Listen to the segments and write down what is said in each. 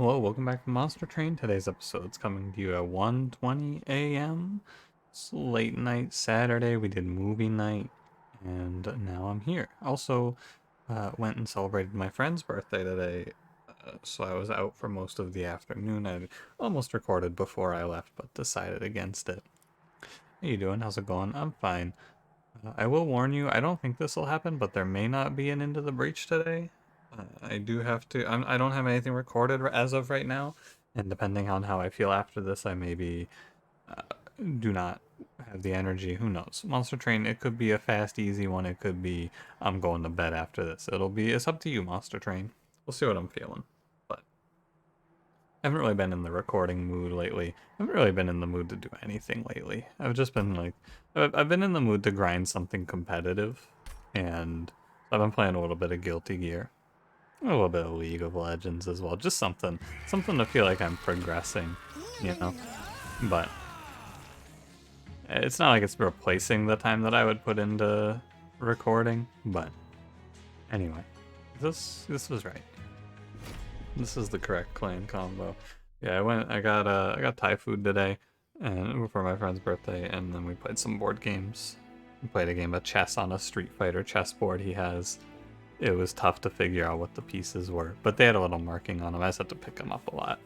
Hello, welcome back to Monster Train. Today's episode's coming to you at 1:20 a.m. It's late night Saturday. We did movie night, and now I'm here. Also, went and celebrated my friend's birthday today, so I was out for most of the afternoon. I almost recorded before I left, but decided against it. How you doing? How's it going? I'm fine. I will warn you, I don't think this will happen, but there may not be an Into the Breach today. I do have to. I don't have anything recorded as of right now, and depending on how I feel after this, I maybe do not have the energy. Who knows? Monster Train. It could be a fast, easy one. It could be I'm going to bed after this. It's up to you, Monster Train. We'll see what I'm feeling. But I haven't really been in the recording mood lately. I haven't really been in the mood to do anything lately. I've just been like, I've been in the mood to grind something competitive, and I've been playing a little bit of Guilty Gear. A little bit of League of Legends as well. Just something to feel like I'm progressing, you know? But it's not like it's replacing the time that I would put into recording, but anyway. This was right. This is the correct clan combo. Yeah, I got Thai food today and for my friend's birthday, and then we played some board games. We played a game of chess on a Street Fighter chessboard he has. It was tough to figure out what the pieces were, but they had a little marking on them. I just had to pick them up a lot.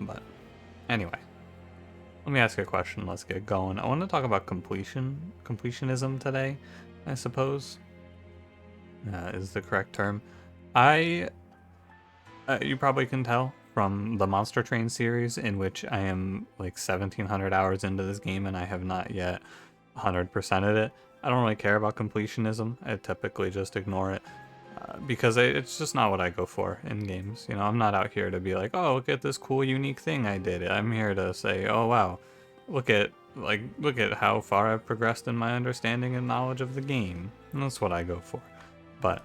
But anyway, let me ask you a question. Let's get going. I want to talk about completionism today, I suppose, is the correct term. You probably can tell from the Monster Train series, in which I am like 1,700 hours into this game and I have not yet 100%ed it. I don't really care about completionism. I typically just ignore it. Because it's just not what I go for in games. You know, I'm not out here to be like, oh, look at this cool, unique thing I did. I'm here to say, oh wow, look at how far I've progressed in my understanding and knowledge of the game. And that's what I go for. But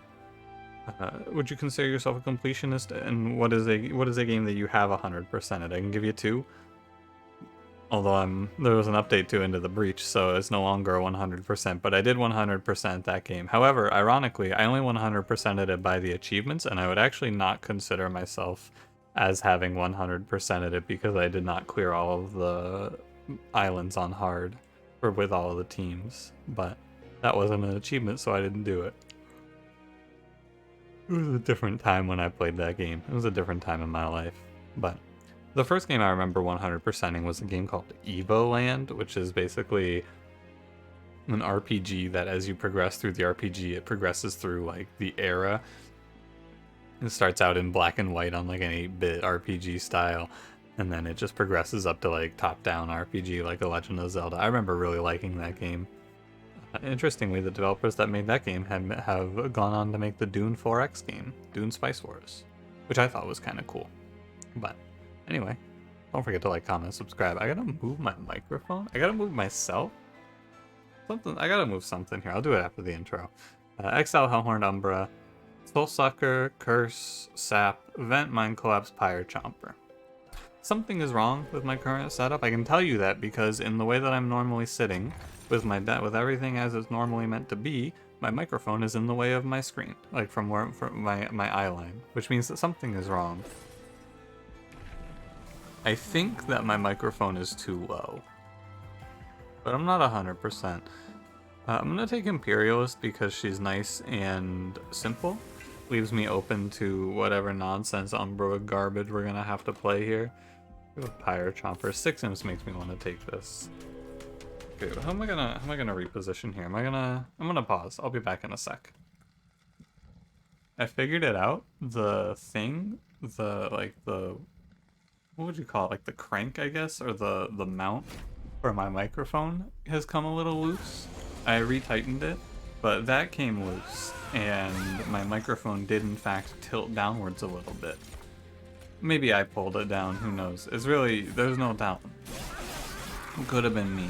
would you consider yourself a completionist? And what is a game that you have 100%ed? I can give you two. Although there was an update to Into the Breach, so it's no longer 100%, but I did 100% that game. However, ironically, I only 100%ed it by the achievements, and I would actually not consider myself as having 100%ed it because I did not clear all of the islands on hard, or with all of the teams. But that wasn't an achievement, so I didn't do it. It was a different time when I played that game. It was a different time in my life. But the first game I remember 100%ing was a game called Evoland, which is basically an RPG that as you progress through the RPG, it progresses through like the era. It starts out in black and white on like an 8-bit RPG style, and then it just progresses up to like top-down RPG like The Legend of Zelda. I remember really liking that game. Interestingly, the developers that made that game have gone on to make the Dune 4X game, Dune Spice Wars, which I thought was kind of cool. But anyway, don't forget to like, comment, subscribe. I gotta move my microphone. I gotta move myself. I gotta move something here. I'll do it after the intro. Exile, Hellhorned, Umbra, Soulsucker, Curse, Sap, Vent, Mind Collapse, Pyre, Chomper. Something is wrong with my current setup. I can tell you that because in the way that I'm normally sitting, with everything as it's normally meant to be, my microphone is in the way of my screen, like from my eye line, which means that something is wrong. I think that my microphone is too low, but I'm not 100%. I'm gonna take Imperialist because she's nice and simple. Leaves me open to whatever nonsense Umbra garbage we're gonna have to play here. Pyre Chomper. 6 imps makes me want to take this. Okay, how am I gonna reposition here? I'm gonna pause. I'll be back in a sec. I figured it out. The thing, what would you call it? Like the crank, I guess, or the mount for my microphone has come a little loose. I retightened it, but that came loose, and my microphone did in fact tilt downwards a little bit. Maybe I pulled it down, who knows. There's no doubt. It could have been me.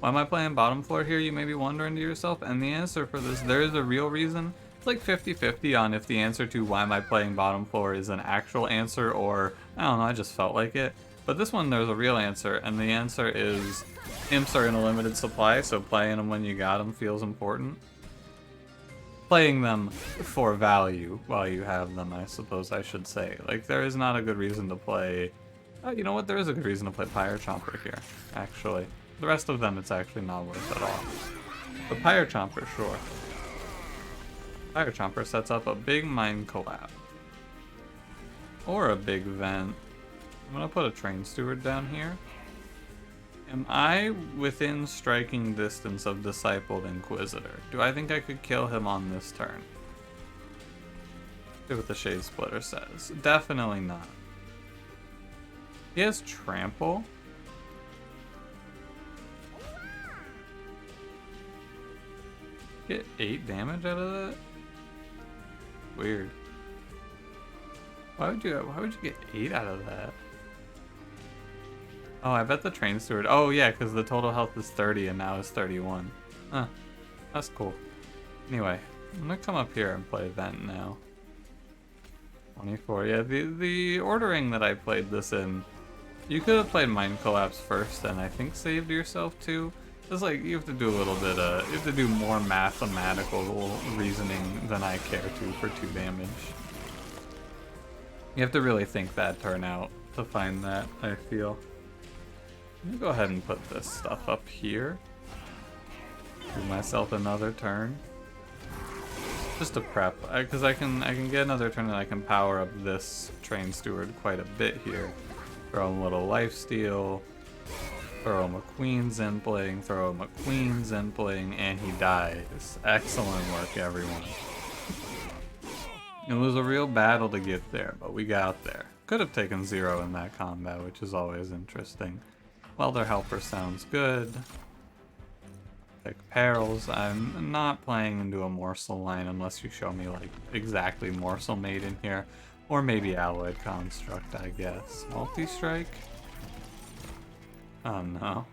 Why am I playing bottom floor here, you may be wondering to yourself? And the answer for this, there is a real reason. It's like 50-50 on if the answer to why am I playing bottom floor is an actual answer or, I don't know, I just felt like it. But this one, there's a real answer, and the answer is imps are in a limited supply, so playing them when you got them feels important. playing them for value while you have them, I suppose I should say. Like, there is not a good reason to play... you know what? There is a good reason to play Pyre Chomper here, actually. The rest of them, it's actually not worth at all. But Pyre Chomper, sure. Pyre Chomper sets up a big Mind Collab. Or a big vent. I'm gonna put a Train Steward down here. Am I within striking distance of Discipled Inquisitor? Do I think I could kill him on this turn? See what the Shade Splitter says. Definitely not. He has Trample. Get 8 damage out of that? Weird. Why would you get 8 out of that? Oh, I bet the Train Steward. Oh yeah, because the total health is 30 and now it's 31. Huh. That's cool. Anyway, I'm gonna come up here and play Vent now. 24. Yeah, the ordering that I played this in, you could have played Mind Collapse first and I think saved yourself too. It's like you have to do a little bit you have to do more mathematical reasoning than I care to for 2 damage. You have to really think that turn out to find that, I feel. Let me go ahead and put this stuff up here. Give myself another turn. Just to prep, because I can get another turn and I can power up this Train Steward quite a bit here. Throw him a little lifesteal, throw him a Queen's Impling, throw him a Queen's Impling, and he dies. Excellent work, everyone. It was a real battle to get there, but we got there. Could have taken 0 in that combat, which is always interesting. Welder Helper sounds good. Pick Perils. I'm not playing into a Morsel line unless you show me like exactly Morsel made in here. Or maybe Alloyed Construct, I guess. Multi-strike? Oh no.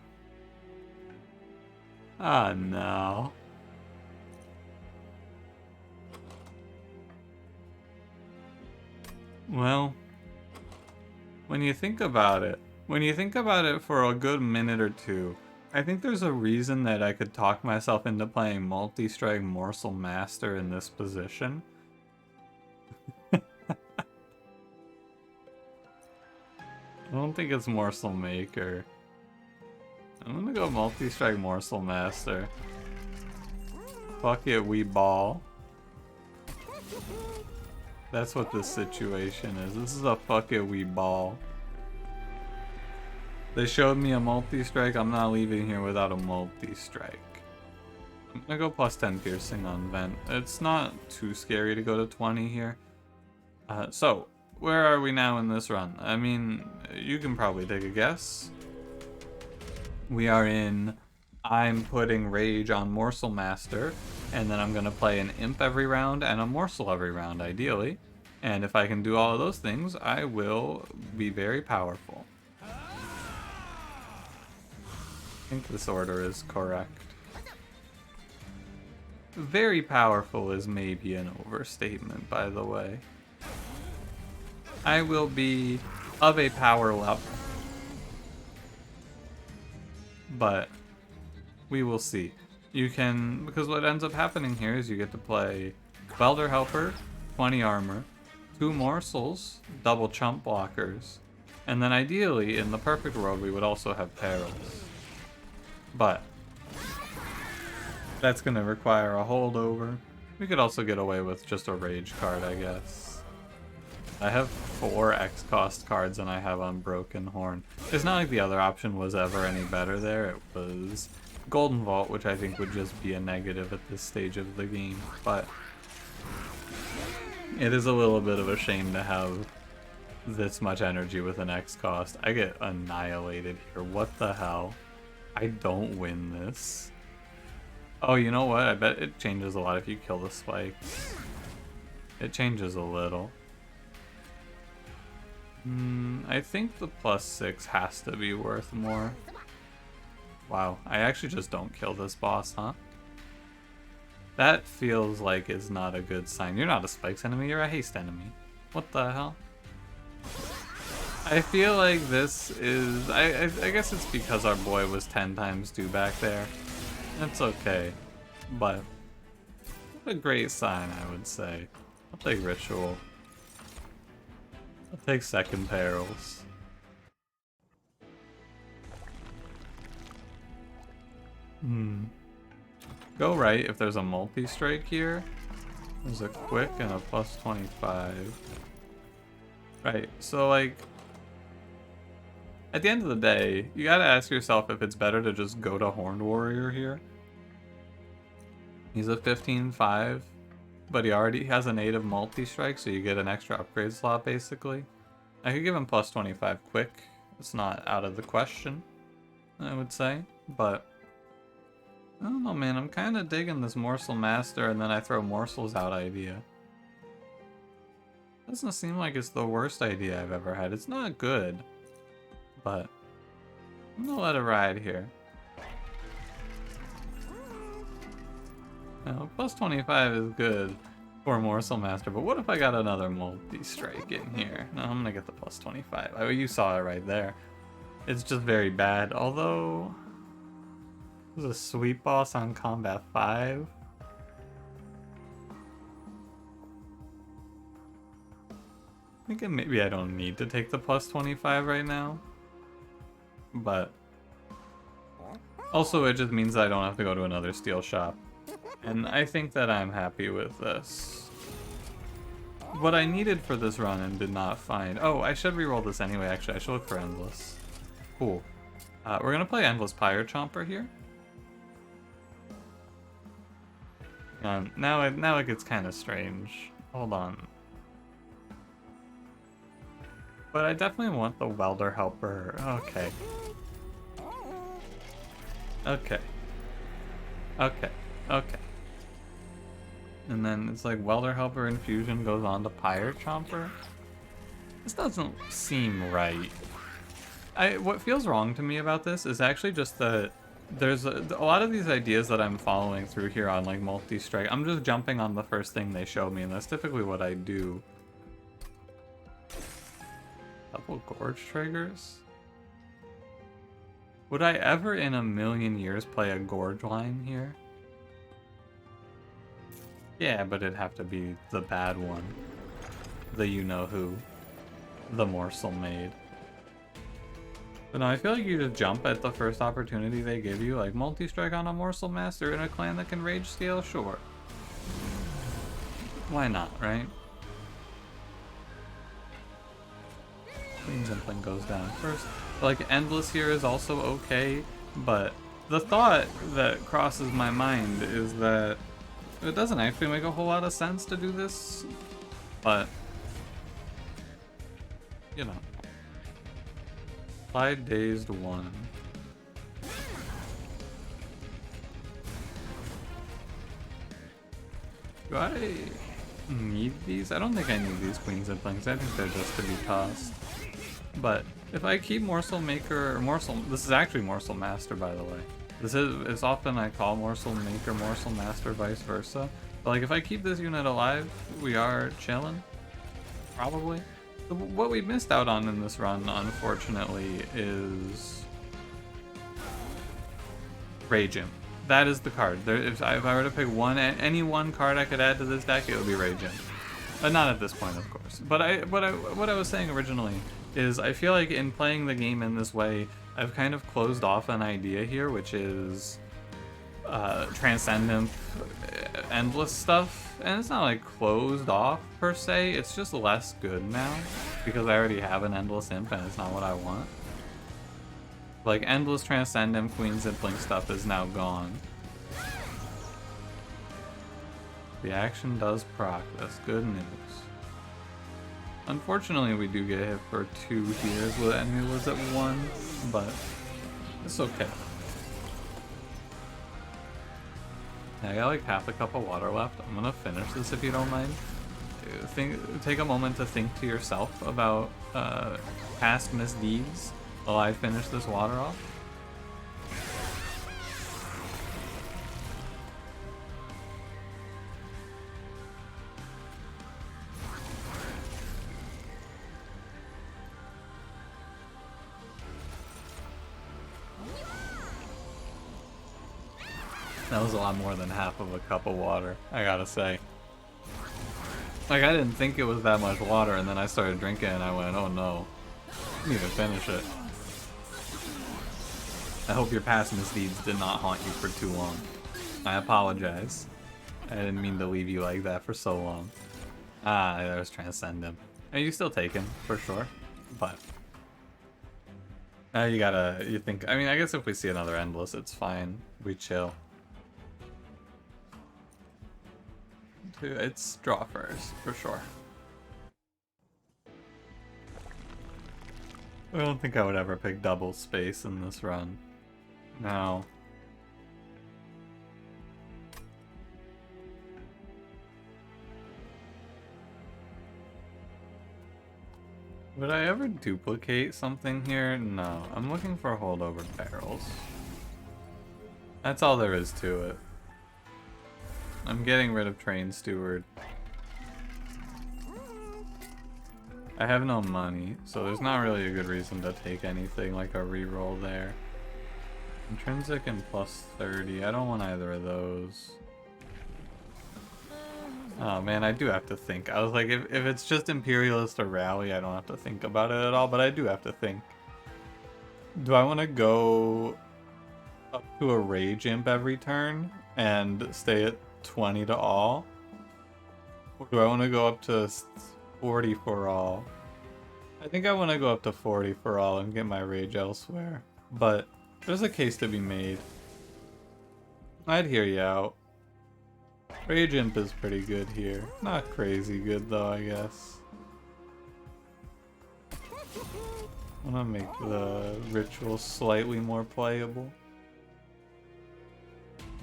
Oh no. Well, when you think about it for a good minute or two, I think there's a reason that I could talk myself into playing multi-strike Morselmaster in this position. I don't think it's Morsel Maker. I'm gonna go multi-strike Morselmaster. Fuck it, we ball. That's what this situation is. This is a fuck it, we ball. They showed me a multi-strike. I'm not leaving here without a multi-strike. I'm gonna go plus 10 piercing on Vent. It's not too scary to go to 20 here. So, where are we now in this run? I mean, you can probably take a guess. We are in... I'm putting Rage on Morselmaster, and then I'm gonna play an Imp every round and a Morsel every round, ideally. And if I can do all of those things, I will be very powerful. I think this order is correct. Very powerful is maybe an overstatement, by the way. I will be of a power level. But we will see. You can, because what ends up happening here is you get to play Welder Helper, 20 armor, 2 morsels, double chump blockers, and then ideally, in the perfect world, we would also have Perils. But that's going to require a holdover. We could also get away with just a Rage card, I guess. I have 4 X-cost cards and I have Unbroken Horn. It's not like the other option was ever any better there. It was Golden Vault, which I think would just be a negative at this stage of the game. But it is a little bit of a shame to have this much energy with an X-cost. I get annihilated here. What the hell? I don't win this. Oh, you know what? I bet it changes a lot if you kill the spikes. It changes a little. I think the +6 has to be worth more. Wow, I actually just don't kill this boss, huh? That feels like it's not a good sign. You're not a spikes enemy, you're a haste enemy. What the hell? I feel like this is... I guess it's because our boy was 10 times due back there. That's okay. But a great sign, I would say. I'll take Ritual. I'll take Second Perils. Go right if there's a multi-strike here. There's a quick and a plus 25. Right, so like... At the end of the day, you gotta ask yourself if it's better to just go to Horned Warrior here. He's a 15-5, but he already has a native multi-strike, so you get an extra upgrade slot, basically. I could give him plus 25 quick. It's not out of the question, I would say, but... I don't know, man. I'm kind of digging this Morselmaster and then I throw morsels out idea. Doesn't seem like it's the worst idea I've ever had. It's not good, but I'm gonna let it ride here. Now, plus 25 is good for Morselmaster, but what if I got another multi-strike in here? No, I'm gonna get the plus 25. Oh, you saw it right there. It's just very bad, although... There's a sweet boss on combat 5. I think maybe I don't need to take the plus 25 right now. But also it just means that I don't have to go to another steel shop. And I think that I'm happy with this. What I needed for this run and did not find... Oh, I should reroll this anyway, actually. I should look for Endless. Cool. We're gonna play Endless Pyre Chomper here. Now it gets kind of strange. Hold on. But I definitely want the Welder Helper. Okay. Okay. Okay. Okay. And then it's like Welder Helper Infusion goes on to Pyre Chomper. This doesn't seem right. What feels wrong to me about this is actually just that there's a lot of these ideas that I'm following through here on like multi-strike. I'm just jumping on the first thing they show me, and that's typically what I do. Double Gorge triggers? Would I ever in a million years play a Gorge line here? Yeah, but it'd have to be the bad one. The you-know-who. The morsel made. But no, I feel like you just jump at the first opportunity they give you, like multi-strike on a Morselmaster in a clan that can rage scale, sure. Why not, right? Queen Zimpling goes down first. Like, Endless here is also okay, but the thought that crosses my mind is that it doesn't actually make a whole lot of sense to do this, but, you know. Dazed 1. Do I need these? I don't think I need these Queen Zimplings. I think they're just to be tossed. But if I keep Morsel Maker or Morsel... This is actually Morselmaster, by the way. This is often I call Morsel Maker Morselmaster, vice versa. But like if I keep this unit alive, we are chilling. Probably. What we missed out on in this run, unfortunately, is Raging. That is the card. If I were to pick any one card I could add to this deck, it would be Raging. But not at this point, of course. But what I was saying originally is I feel like in playing the game in this way, I've kind of closed off an idea here, which is Transcendent, Endless stuff. And it's not like closed off per se, it's just less good now because I already have an Endless Imp and it's not what I want. Like Endless Transcendent Queen Zimpling stuff is now gone. The action does proc, that's good news. Unfortunately we do get hit for 2 heals with enemy was at 1, but it's okay. I got like half a cup of water left. I'm gonna finish this if you don't mind. Take a moment to think to yourself about past misdeeds while I finish this water off. That was a lot more than half of a cup of water, I gotta say. Like, I didn't think it was that much water, and then I started drinking and I went, oh no, I need to finish it. I hope your past misdeeds did not haunt you for too long. I apologize. I didn't mean to leave you like that for so long. Ah, I was trying to send him. And you still take him, for sure. But now you think, I mean, I guess if we see another Endless, it's fine. We chill. It's draw first, for sure. I don't think I would ever pick double space in this run. No. Would I ever duplicate something here? No. I'm looking for holdover barrels. That's all there is to it. I'm getting rid of Train Steward. I have no money, so there's not really a good reason to take anything like a reroll there. Intrinsic and plus 30. I don't want either of those. Oh man, I do have to think. I was like, if it's just Imperialist or Rally, I don't have to think about it at all, but I do have to think. Do I want to go up to a Rage Imp every turn and stay at 20 to all? Or do I want to go up to 40 for all? I think I want to go up to 40 for all and get my Rage elsewhere. But there's a case to be made. I'd hear you out. Rage Imp is pretty good here. Not crazy good though, I guess. I'm gonna make the ritual slightly more playable.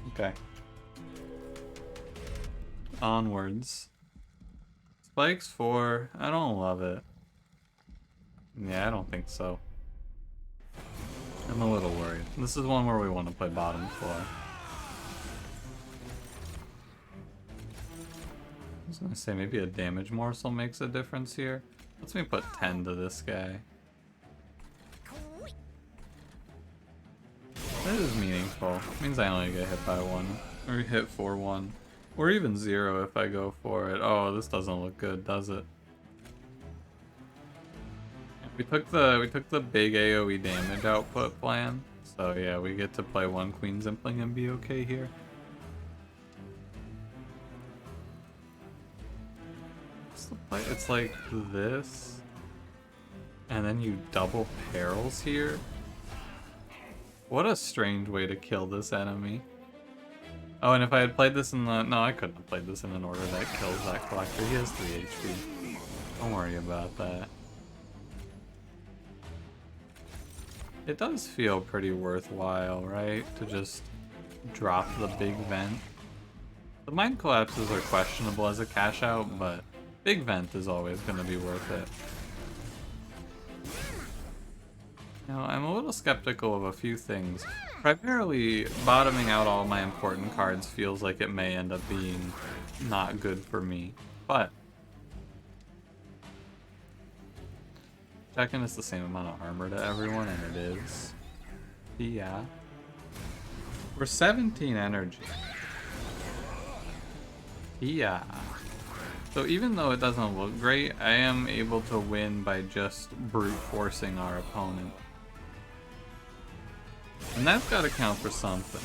Okay. Onwards. Spikes 4. I don't love it. Yeah, I don't think so. I'm a little worried. This is one where we want to play bottom floor. I was gonna say maybe a damage morsel makes a difference here. Let's me put 10 to this guy. That is meaningful. It means I only get hit by 1. Or hit for 1. Or even 0 if I go for it. Oh, this doesn't look good, does it? We took the big AoE damage output plan. So yeah, we get to play 1 Queen Zimpling and be okay here. It's like this. And then you double perils here. What a strange way to kill this enemy. Oh, and if I had played this in the... No, I couldn't have played this in an order that kills that collector. He has 3 HP. Don't worry about that. It does feel pretty worthwhile, right? To just drop the big vent. The Mind Collapses are questionable as a cash out, but big vent is always going to be worth it. Now, I'm a little skeptical of a few things. Primarily, bottoming out all my important cards feels like it may end up being not good for me, but checking it's the same amount of armor to everyone, and it is. Yeah. We're 17 energy. Yeah. So even though it doesn't look great, I am able to win by just brute forcing our opponent. And that's got to count for something.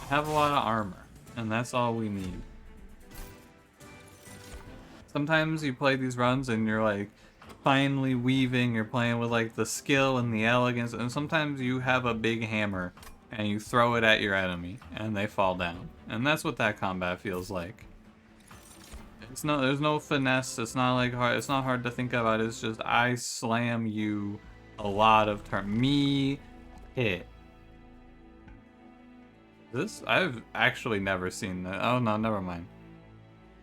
I have a lot of armor, and that's all we need. Sometimes you play these runs and you're like finely weaving, you're playing with like the skill and the elegance, and sometimes you have a big hammer and you throw it at your enemy and they fall down. And that's what that combat feels like. There's no finesse, it's not like hard, it's not hard to think about, it's just I slam you a lot of turn. Me hit. I've actually never seen that. Oh no, never mind.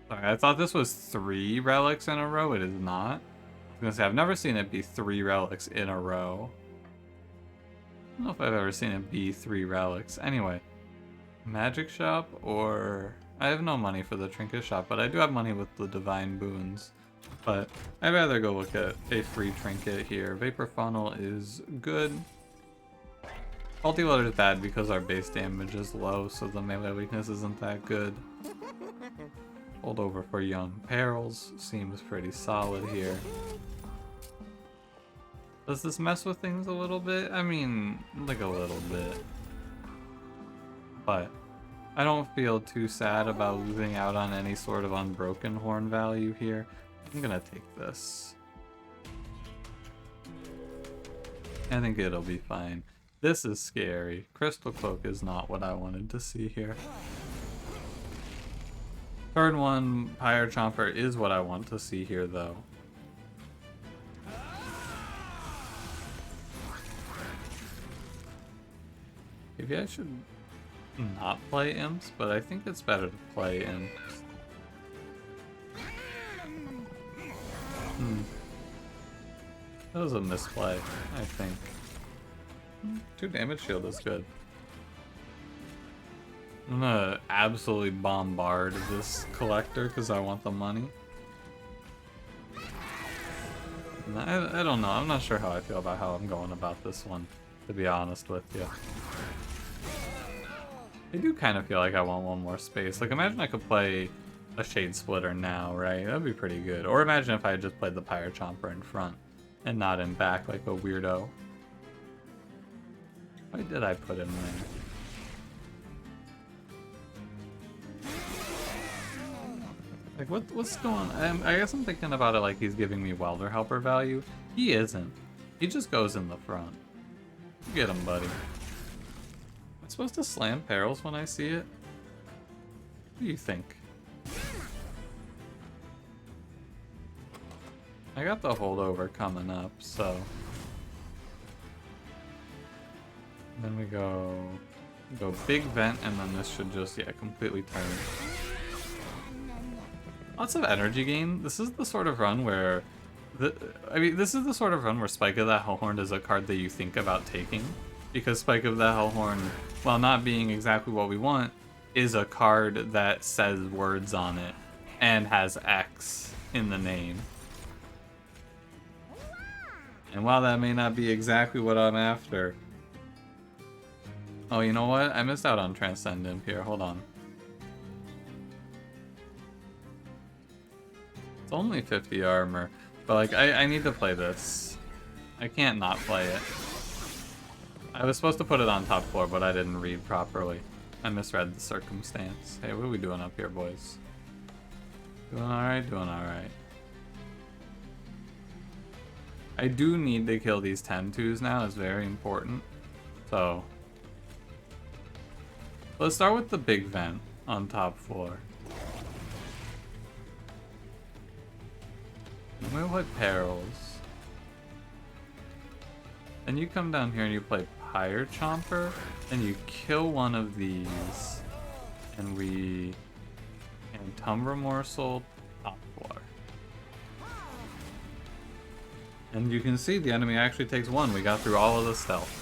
Sorry, I thought this was 3 relics in a row. It is not. I was gonna say, I've never seen it be 3 relics in a row. I don't know if I've ever seen it be 3 relics. Anyway, magic shop or... I have no money for the trinket shop, but I do have money with the divine boons. But I'd rather go look at a free trinket here. Vapor funnel is good. Multi-loader is bad because our base damage is low, so the melee weakness isn't that good. Holdover for Young Perils seems pretty solid here. Does this mess with things a little bit? I mean, like a little bit. But I don't feel too sad about losing out on any sort of unbroken horn value here. I'm gonna take this. I think it'll be fine. This is scary. Crystal Cloak is not what I wanted to see here. Turn 1 Pyre Chomper is what I want to see here, though. Maybe I should not play Imps, but I think it's better to play Imps. That was a misplay, I think. 2 damage shield is good. I'm gonna absolutely bombard this collector because I want the money. I don't know. I'm not sure how I feel about how I'm going about this one, to be honest with you. I do kind of feel like I want one more space. Like, imagine I could play a Shade Splitter now, right? That'd be pretty good. Or imagine if I had just played the Pyre Chomper in front and not in back like a weirdo. Why did I put him there? Like, what's going on? I guess I'm thinking about it like he's giving me Welder Helper value. He isn't. He just goes in the front. Get him, buddy. Am I supposed to slam Perils when I see it? What do you think? I got the holdover coming up, so... Then we go big vent, and then this should just, yeah, completely turn. Lots of energy gain. This is the sort of run where... this is the sort of run where Spike of the Hellhorned is a card that you think about taking. Because Spike of the Hellhorned, while not being exactly what we want, is a card that says words on it and has X in the name. And while that may not be exactly what I'm after... Oh, you know what? I missed out on Transcendent here. Hold on. It's only 50 armor, but like I need to play this. I can't not play it. I was supposed to put it on top floor, but I didn't read properly. I misread the circumstance. Hey, what are we doing up here, boys? Doing alright? Doing alright. I do need to kill these 10-2s now. It's very important. So... let's start with the big vent on top floor. I'm gonna play Perils. Then you come down here and you play Pyre Chomper, and you kill one of these, and we Umbra Morsel top floor. And you can see the enemy actually takes 1. We got through all of the stealth.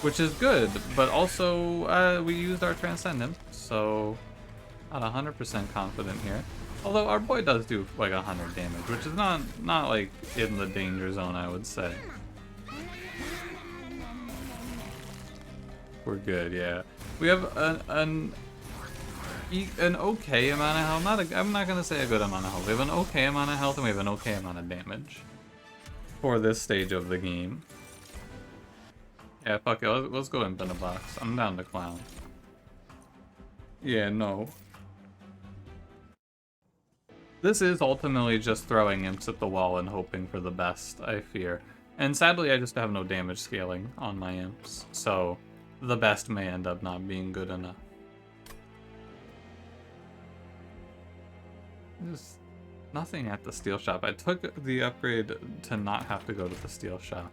Which is good, but also we used our Transcendent, so not 100% confident here. Although our boy does do like 100 damage, which is not like in the danger zone, I would say. We're good, yeah. We have an okay amount of health. I'm not gonna say a good amount of health. We have an okay amount of health and we have an okay amount of damage for this stage of the game. Yeah, fuck it. Let's go Imp in a box. I'm down to clown. Yeah, no. This is ultimately just throwing imps at the wall and hoping for the best, I fear. And sadly, I just have no damage scaling on my imps, so the best may end up not being good enough. There's nothing at the steel shop. I took the upgrade to not have to go to the steel shop.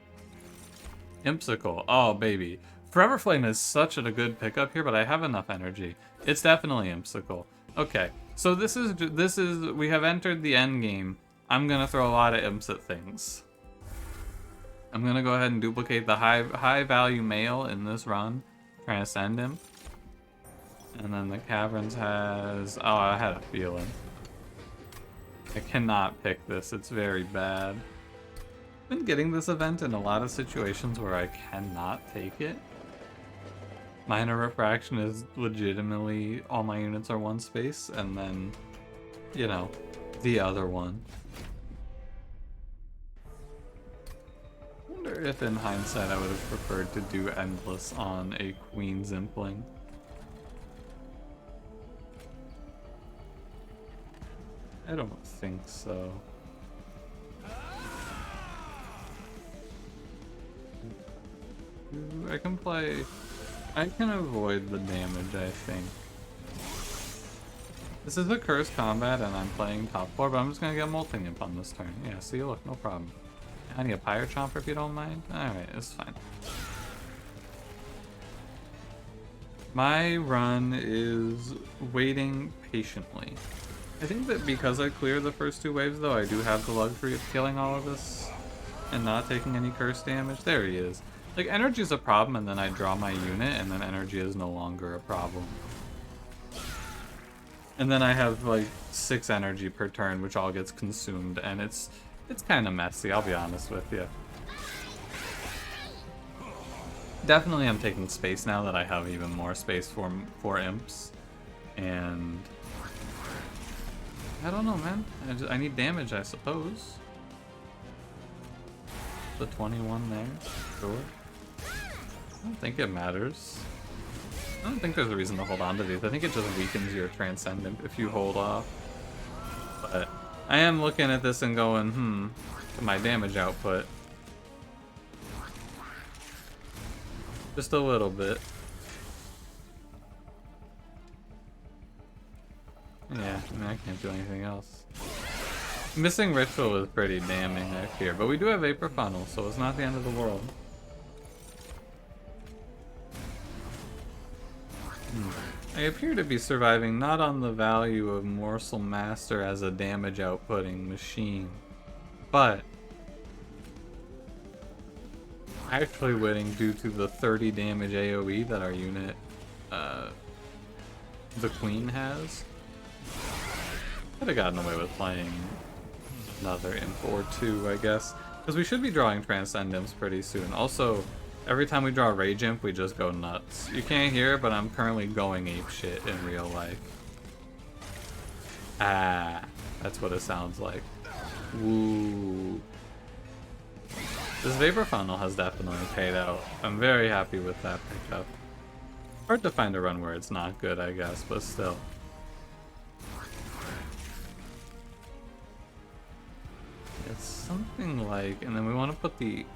Impsicle. Oh, baby. Forever Flame is such a good pickup here, but I have enough energy. It's definitely Impsicle. Okay, so this is we have entered the end game. I'm gonna throw a lot of imps at things. I'm gonna go ahead and duplicate the high value male in this run. Trying to send him. And then the Caverns has... oh, I had a feeling. I cannot pick this. It's very bad. Been getting this event in a lot of situations where I cannot take it. Minor refraction is legitimately all my units are one space, and then, you know, the other one. I wonder if in hindsight I would have preferred to do Endless on a Queen Zimpling. I don't think so. I can play... I can avoid the damage, I think. This is a cursed combat and I'm playing top 4, but I'm just gonna get Molting Imp on this turn. Yeah, see, look, no problem. I need a Pyre Chomper if you don't mind. Alright, it's fine. My run is waiting patiently. I think that because I cleared the first 2 waves, though, I do have the luxury of killing all of this and not taking any curse damage. There he is. Like, energy is a problem, and then I draw my unit, and then energy is no longer a problem. And then I have, like, 6 energy per turn, which all gets consumed, and it's kind of messy, I'll be honest with you. Definitely I'm taking space now that I have even more space for imps. And... I don't know, man. I need damage, I suppose. The 21 there, sure. I don't think it matters. I don't think there's a reason to hold on to these. I think it just weakens your Transcendent if you hold off. But I am looking at this and going, my damage output. Just a little bit. Yeah, I mean, I can't do anything else. Missing Ritual is pretty damning, I fear. But we do have Vapor Funnel, so it's not the end of the world. I appear to be surviving not on the value of Morselmaster as a damage outputting machine, but actually winning due to the 30 damage AoE that our unit, the Queen has. Could have gotten away with playing another Imp or 2, I guess, because we should be drawing Transcendence pretty soon. Also, every time we draw Rage Imp, we just go nuts. You can't hear it, but I'm currently going apeshit in real life. Ah, that's what it sounds like. Woo. This Vapor Funnel has definitely paid out. I'm very happy with that pickup. Hard to find a run where it's not good, I guess, but still. It's something like, and then we want to put the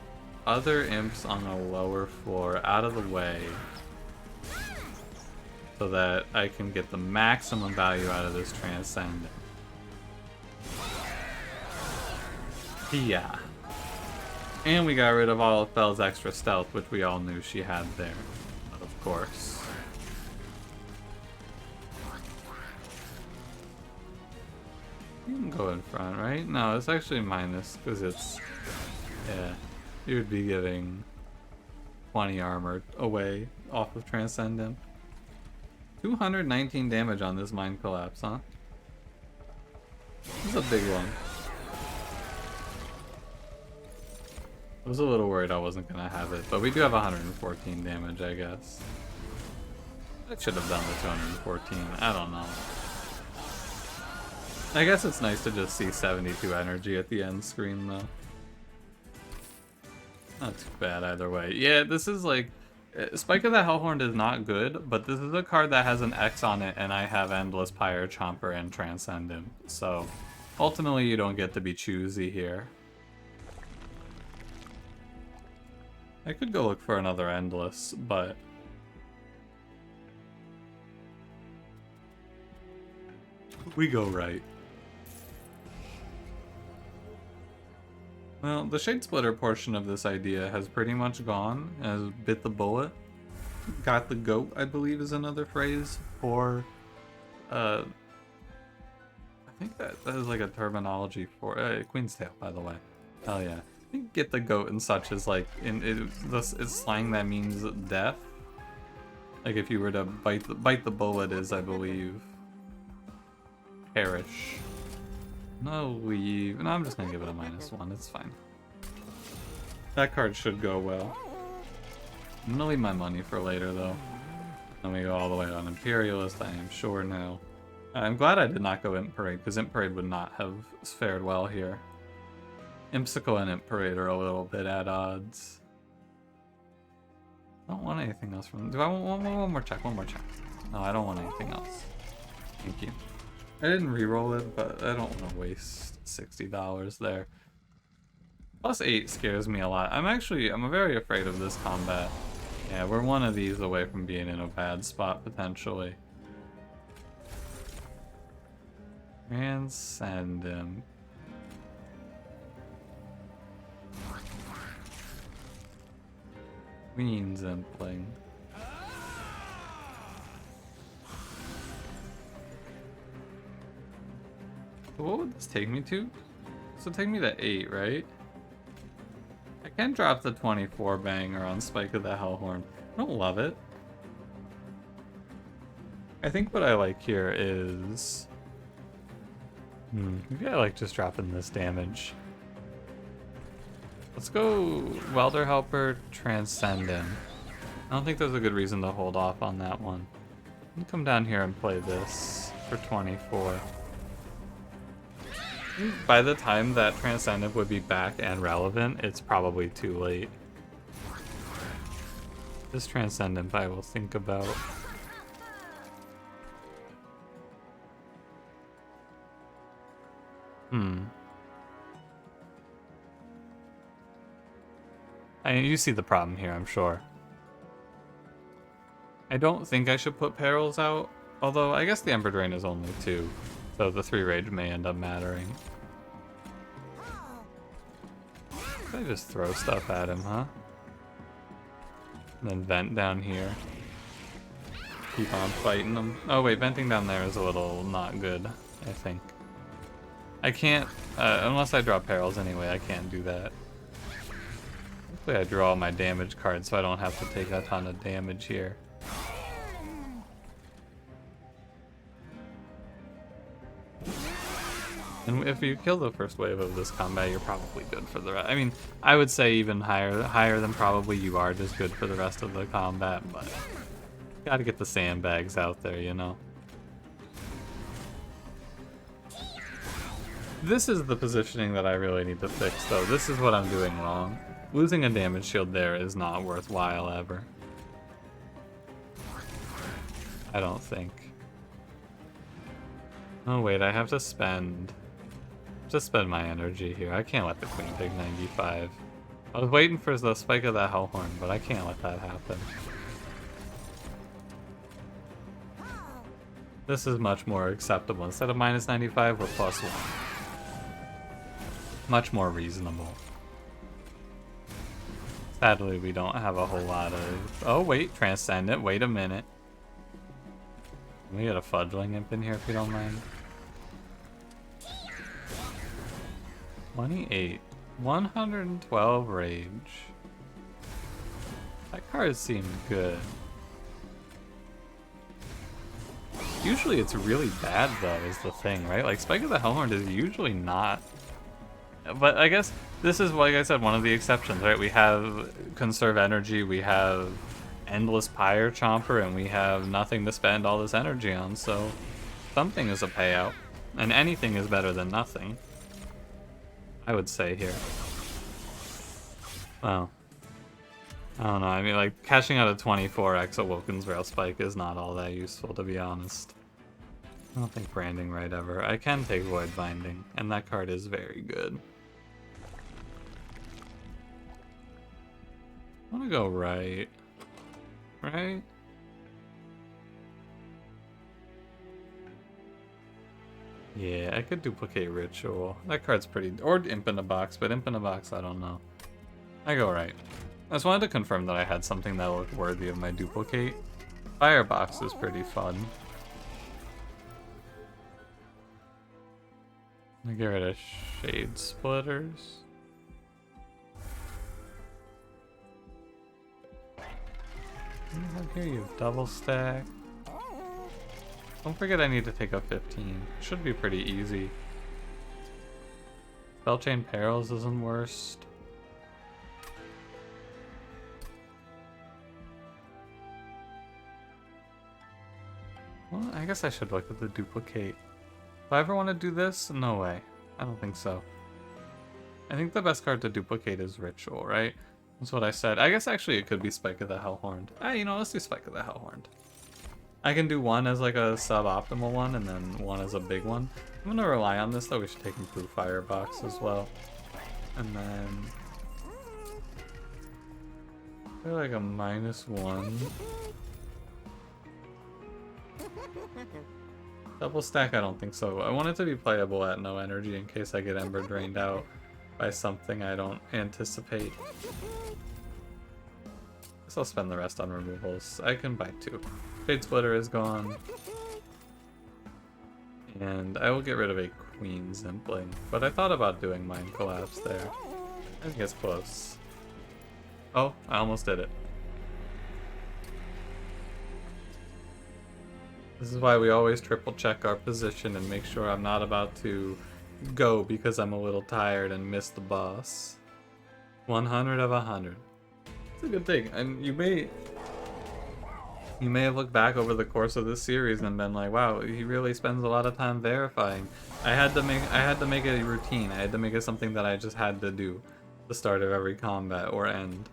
other imps on a lower floor out of the way so that I can get the maximum value out of this Transcendent. Yeah. And we got rid of all of Fel's extra stealth, which we all knew she had there, of course. You can go in front, right? No, it's actually minus, because it's... Yeah. You would be giving 20 armor away off of Transcendent. 219 damage on this Mind Collapse, huh? This is a big one. I was a little worried I wasn't gonna have it, but we do have 114 damage, I guess. I should have done the 214, I don't know. I guess it's nice to just see 72 energy at the end screen, though. Not too bad either way. Yeah, this is like... Spike of the Hellhorned is not good, but this is a card that has an X on it, and I have Endless, Pyre Chomper, and Transcendent. So, ultimately you don't get to be choosy here. I could go look for another Endless, but... we go right. Well, the Shade Splitter portion of this idea has pretty much gone, has bit the bullet. Got the goat, I believe is another phrase for, I think that is like a terminology for, Queen's Tail, by the way. Hell yeah. I think get the goat and such is like, it's slang that means death. Like if you were to bite the bullet is, I believe, perish. No, I'm just gonna give it a -1, it's fine. That card should go well. I'm gonna leave my money for later, though. Then we go all the way on Imperialist, I am sure now. I'm glad I did not go Imp Parade, because Imp Parade would not have fared well here. Impsicle and Imp Parade are a little bit at odds. I don't want anything else from them. Do I want one more check? One more check. No, I don't want anything else. Thank you. I didn't re-roll it, but I don't want to waste $60 there. +8 scares me a lot. I'm very afraid of this combat. Yeah, we're one of these away from being in a bad spot, potentially. Transcend him. Queen's Impling. What would this take me to? This would take me to 8, right? I can drop the 24 banger on Spike of the Hellhorned. I don't love it. I think what I like here is... maybe I like just dropping this damage. Let's go Welder Helper, Transcend him. I don't think there's a good reason to hold off on that one. Let me come down here and play this for 24. By the time that Transcendent would be back and relevant, it's probably too late. This Transcendent I will think about. You see the problem here, I'm sure. I don't think I should put Perils out, although I guess the Ember Drain is only 2, so the 3 Rage may end up mattering. I just throw stuff at him, huh? And then vent down here. Keep on fighting him. Oh wait, venting down there is a little not good, I think. I can't, unless I draw Perils anyway, I can't do that. Hopefully I draw all my damage cards so I don't have to take a ton of damage here. And if you kill the first wave of this combat, you're probably good for the rest. I mean, I would say even higher than probably you are just good for the rest of the combat, but gotta get the sandbags out there, you know? This is the positioning that I really need to fix, though. This is what I'm doing wrong. Losing a damage shield there is not worthwhile ever. I don't think. Oh wait, I have to spend my energy here. I can't let the queen take 95. I was waiting for the Spike of the Hellhorn, but I can't let that happen. This is much more acceptable. Instead of -95, we're +1. Much more reasonable. Sadly, we don't have a whole lot of... Oh wait, Transcendent, wait a minute. We got a Fudgling Imp in here if you don't mind. 28. 112 Rage. That card seemed good. Usually it's really bad though, is the thing, right? Like Spike of the Hellhorned is usually not. But I guess this is, like I said, one of the exceptions, right? We have Conserve Energy, we have Endless Pyre Chomper, and we have nothing to spend all this energy on, so something is a payout. And anything is better than nothing, I would say here. Well, I don't know, I mean, like, cashing out a 24x Awoken's Rail Spike is not all that useful, to be honest. I don't think Branding Right ever. I can take Void Binding, and that card is very good. I want to go right. Right? Yeah, I could duplicate Ritual. That card's pretty... Or Imp in a Box, but Imp in a Box, I don't know. I go right. I just wanted to confirm that I had something that looked worthy of my duplicate. Firebox is pretty fun. I'm gonna get rid of Shade Splitters. Here you double stack. Don't forget I need to take a 15. Should be pretty easy. Spellchain Perils isn't worst. I guess I should look at the duplicate. If I ever want to do this, no way. I don't think so. I think the best card to duplicate is Ritual, right? That's what I said. I guess actually it could be Spike of the Hellhorned. You know, let's do Spike of the Hellhorned. I can do one as like a suboptimal one and then one as a big one. I'm gonna rely on this though. We should take Improved Firebox as well. And then they're like a -1. Double stack, I don't think so. I want it to be playable at no energy in case I get Ember drained out by something I don't anticipate. Guess I'll spend the rest on removals. I can buy 2. Fade Splitter is gone. And I will get rid of a Queen Zimpling. But I thought about doing Mind Collapse there. I think it's close. Oh, I almost did it. This is why we always triple check our position and make sure I'm not about to go because I'm a little tired and miss the boss. 100 of 100. It's a good thing. And you may have looked back over the course of this series and been like, wow, he really spends a lot of time verifying. I had to make it a routine. I had to make it something that I just had to do at the start of every combat or end.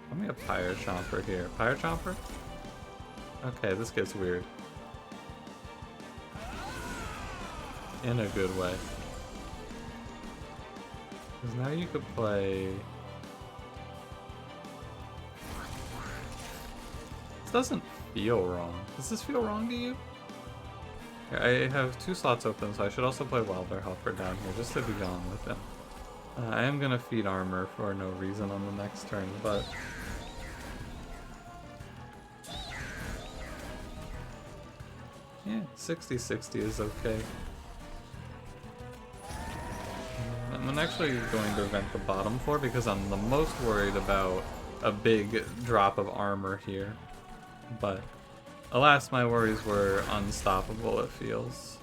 Let me a Pyre Chomper here. Pyre Chomper? Okay, this gets weird. In a good way. Because now you could play... This doesn't feel wrong. Does this feel wrong to you? I have 2 slots open, so I should also play Wilder Helper down here just to be gone with him. I am going to feed armor for no reason on the next turn, but... yeah, 60-60 is okay. I'm actually going to vent the bottom floor because I'm the most worried about a big drop of armor here. But alas, my worries were unstoppable, it feels.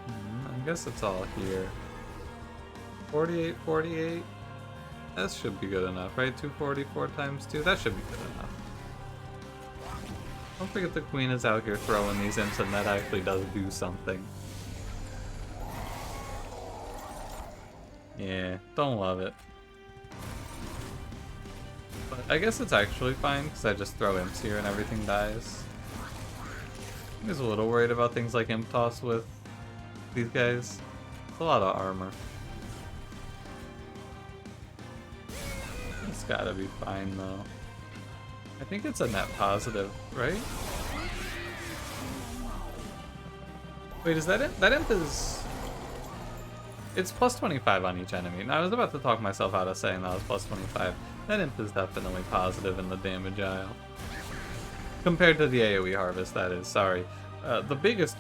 I guess it's all here. 48, 48. That should be good enough, right? 244 times 2? That should be good enough. Don't forget the queen is out here throwing these imps and that actually does do something. Yeah, don't love it. But I guess it's actually fine because I just throw imps here and everything dies. I was a little worried about things like imp toss with these guys. It's a lot of armor. It's gotta be fine though. I think it's a net positive, right? Wait, is that it? That imp is... It's plus 25 on each enemy. Now, I was about to talk myself out of saying that was plus 25. That imp is definitely positive in the damage aisle. Compared to the AoE harvest, that is. Sorry. The biggest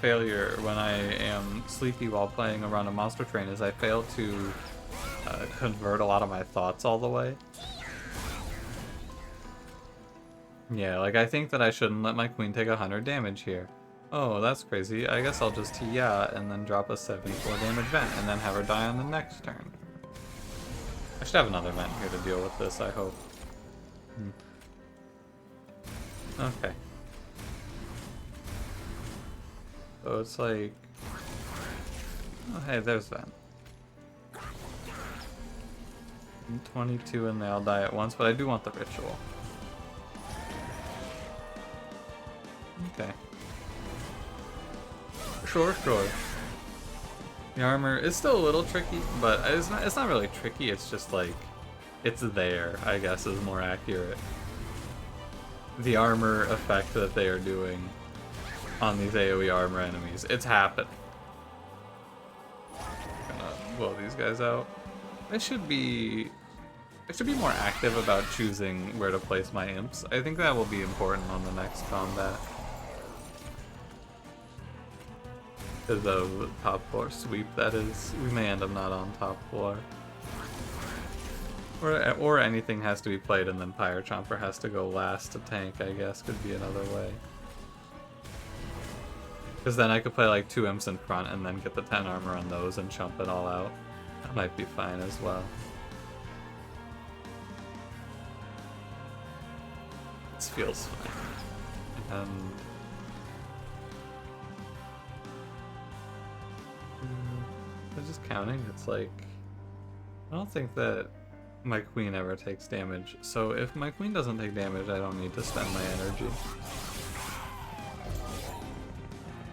failure when I am sleepy while playing a run of Monster Train is I fail to convert a lot of my thoughts all the way. Yeah, like I think that I shouldn't let my queen take 100 damage here. Oh, that's crazy. I guess I'll just yeah and then drop a 74 damage vent and then have her die on the next turn. I should have another vent here to deal with this, I hope. Okay. So it's like... oh, hey, there's that. 22 and they all die at once, but I do want the ritual. Okay. Sure. The armor is still a little tricky, but it's not really tricky, it's just like, it's there, I guess is more accurate. The armor effect that they are doing on these AoE armor enemies, it's happening. Gonna blow these guys out. I should be more active about choosing where to place my imps. I think that will be important on the next combat. Because of top floor sweep, that is. We may end up not on top floor. Or anything has to be played and then Pyre Chomper has to go last to tank, I guess, could be another way. Because then I could play like 2 imps in front and then get the 10 armor on those and chump it all out. That might be fine as well. feels fine. I'm just counting. It's like, I don't think that my queen ever takes damage. So if my queen doesn't take damage, I don't need to spend my energy.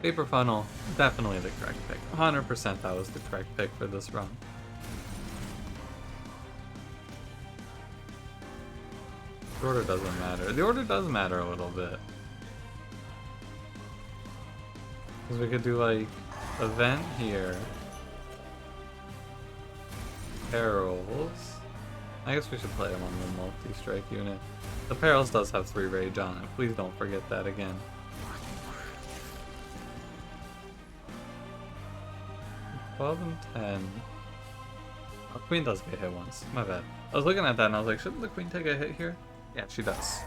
Paper Funnel, definitely the correct pick. 100% that was the correct pick for this run. The order doesn't matter. The order does matter a little bit. Because we could do like event here. Perils. I guess we should play him on the multi-strike unit. The Perils does have 3 rage on it. Please don't forget that again. 12 and 10. Oh, Queen does get hit once. My bad. I was looking at that and I was like, shouldn't the Queen take a hit here? Yeah, she does.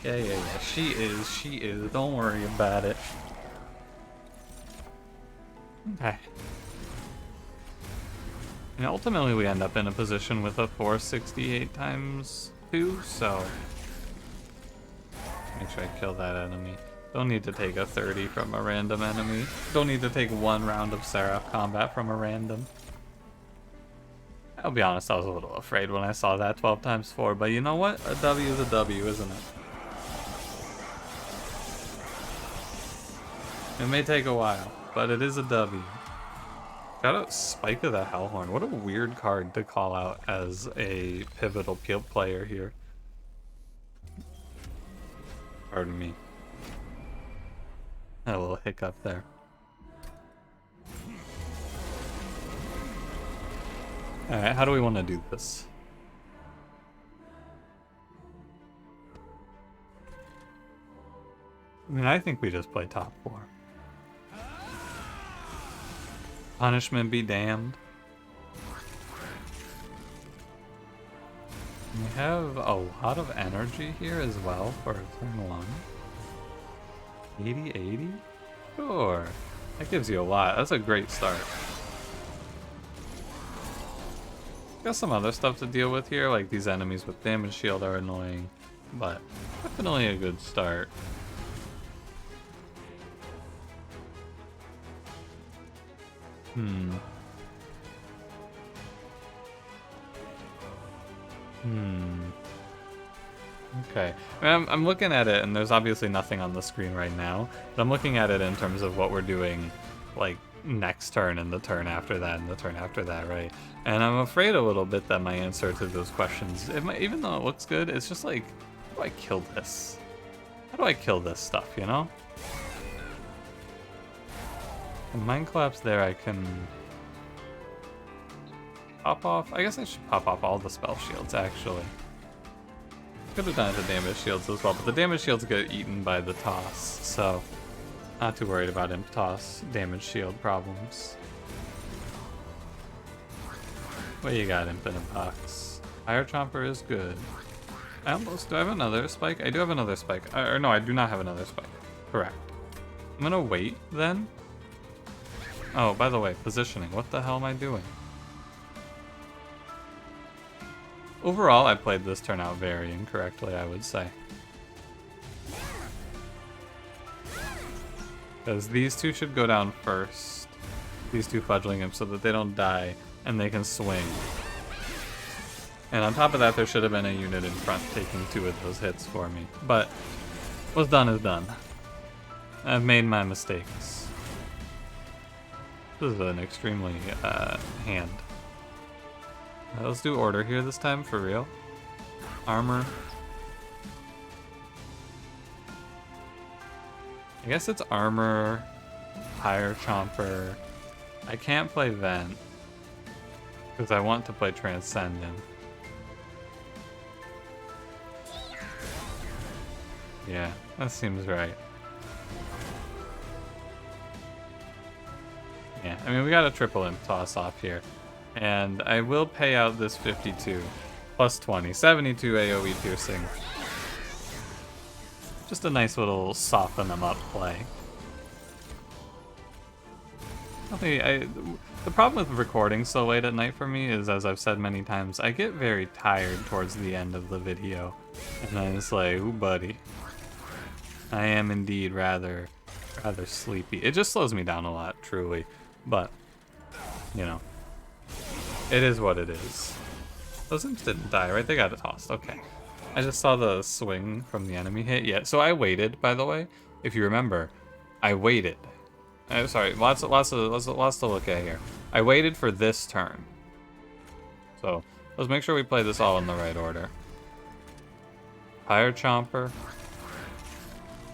Yeah. She is. Don't worry about it. Okay. And ultimately we end up in a position with a 468 times 2, so make sure I kill that enemy. Don't need to take a 30 from a random enemy. Don't need to take 1 round of Seraph combat from a random. I'll be honest, I was a little afraid when I saw that 12 times 4, but you know what? A W is a W, isn't it? It may take a while, but it is a W. Shout out Spike of the Hellhorned. What a weird card to call out as a pivotal player here. Pardon me. Had a little hiccup there. Alright, how do we want to do this? I mean, I think we just play top 4. Punishment be damned. We have a lot of energy here as well for turn 1. 80? Sure. That gives you a lot. That's a great start. Got some other stuff to deal with here, like these enemies with damage shield are annoying, but definitely a good start. Okay. I'm looking at it, and there's obviously nothing on the screen right now, but I'm looking at it in terms of what we're doing, like, next turn and the turn after that and the turn after that, right? And I'm afraid a little bit that my answer to those questions, even though it looks good, it's just like, how do I kill this? How do I kill this stuff, you know? And Mind Collapse there, I can pop off. I guess I should pop off all the spell shields, actually. Could have done it to damage shields as well, but the damage shields get eaten by the toss, so not too worried about imp toss damage shield problems. What you got, imp in a box? Fire Chomper is good. Do I have another spike? I do have another spike. Or no, I do not have another spike. Correct. I'm gonna wait then. Oh, by the way, positioning. What the hell am I doing? Overall, I played this turn out very incorrectly, I would say. Because these two should go down first. These two fudgling imps so that they don't die and they can swing. And on top of that, there should have been a unit in front taking 2 of those hits for me. But what's done is done. I've made my mistakes. This is an extremely hand. Let's do order here this time, for real. Armor. I guess it's armor, Fire Chomper. I can't play Vent, because I want to play Transcendent. Yeah, that seems right. Yeah, I mean, we got a triple imp toss off here. And I will pay out this 52. Plus 20. 72 AoE piercing. Just a nice little soften them up play. The problem with recording so late at night for me is, as I've said many times, I get very tired towards the end of the video. And then it's like, ooh, buddy. I am indeed rather sleepy. It just slows me down a lot, truly. But, you know, it is what it is. Those imps didn't die, right? They got it tossed. Okay. I just saw the swing from the enemy hit. Yeah, so I waited, by the way. If you remember, I waited. Sorry, lots to look at here. I waited for this turn. So, let's make sure we play this all in the right order. Fire Chomper.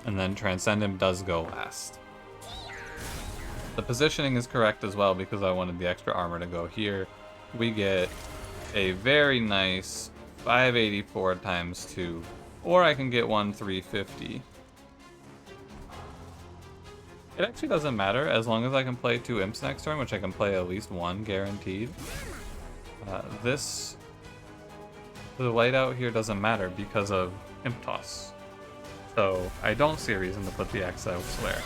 And then Transcendent does go last. The positioning is correct as well because I wanted the extra armor to go here. We get a very nice 584 times 2. Or I can get one 350. It actually doesn't matter as long as I can play 2 imps next turn, which I can play at least 1 guaranteed. The whiteout here doesn't matter because of imp toss. So I don't see a reason to put the X elsewhere.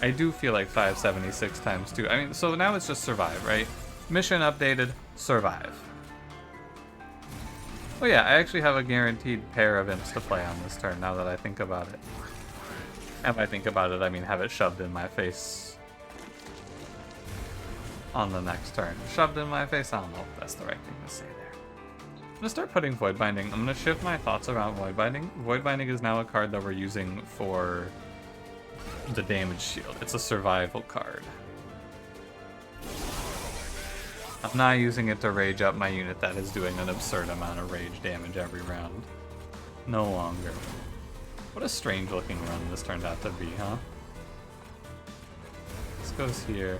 I do feel like 576 times 2. I mean, so now it's just survive, right? Mission updated, survive. Oh yeah, I actually have a guaranteed pair of imps to play on this turn now that I think about it. And by think about it, I mean have it shoved in my face on the next turn. Shoved in my face? I don't know if that's the right thing to say there. I'm gonna start putting Void Binding. I'm gonna shift my thoughts around Void Binding. Void Binding is now a card that we're using for the damage shield. It's a survival card. I'm not using it to rage up my unit that is doing an absurd amount of rage damage every round. No longer. What a strange looking run this turned out to be, huh? This goes here.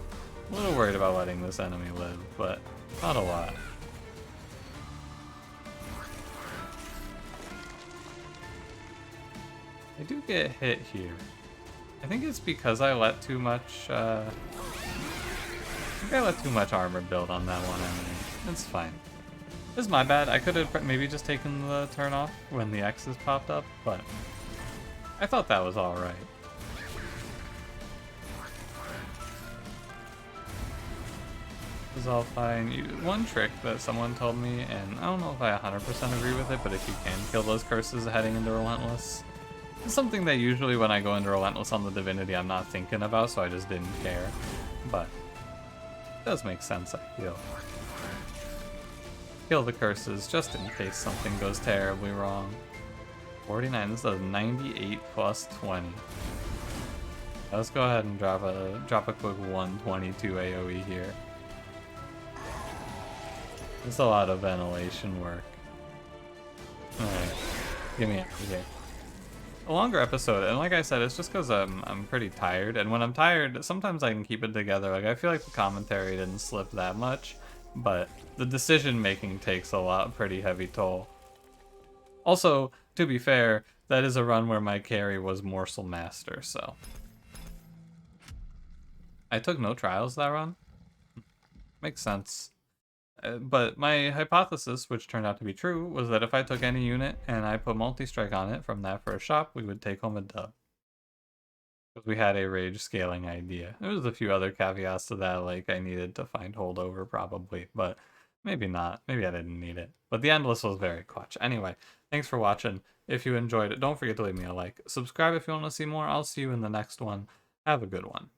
A little worried about letting this enemy live, but not a lot. I do get hit here. I think it's because I let too much, I think I let too much armor build on that one enemy. It's fine. This is my bad. I could have maybe just taken the turn off when the X's popped up, but I thought that was alright. This is all fine. One trick that someone told me, and I don't know if I 100% agree with it, but if you can kill those curses heading into Relentless, it's something that usually when I go into Relentless on the Divinity I'm not thinking about, so I just didn't care. But it does make sense, I feel. Kill the curses just in case something goes terribly wrong. 49, this does 98 plus 20. Let's go ahead and drop a quick 122 AoE here. It's a lot of ventilation work. Alright, get me out of here. A longer episode, and like I said, it's just because I'm pretty tired, and when I'm tired, sometimes I can keep it together. Like, I feel like the commentary didn't slip that much, but the decision making takes a pretty heavy toll. Also, to be fair, that is a run where my carry was Morselmaster, so. I took no trials that run. Makes sense. But my hypothesis, which turned out to be true, was that if I took any unit and I put multi-strike on it from that first shop, we would take home a dub. Because we had a rage scaling idea. There was a few other caveats to that, like I needed to find holdover probably, but maybe not. Maybe I didn't need it. But the endless was very clutch. Anyway, thanks for watching. If you enjoyed it, don't forget to leave me a like. Subscribe if you want to see more. I'll see you in the next one. Have a good one.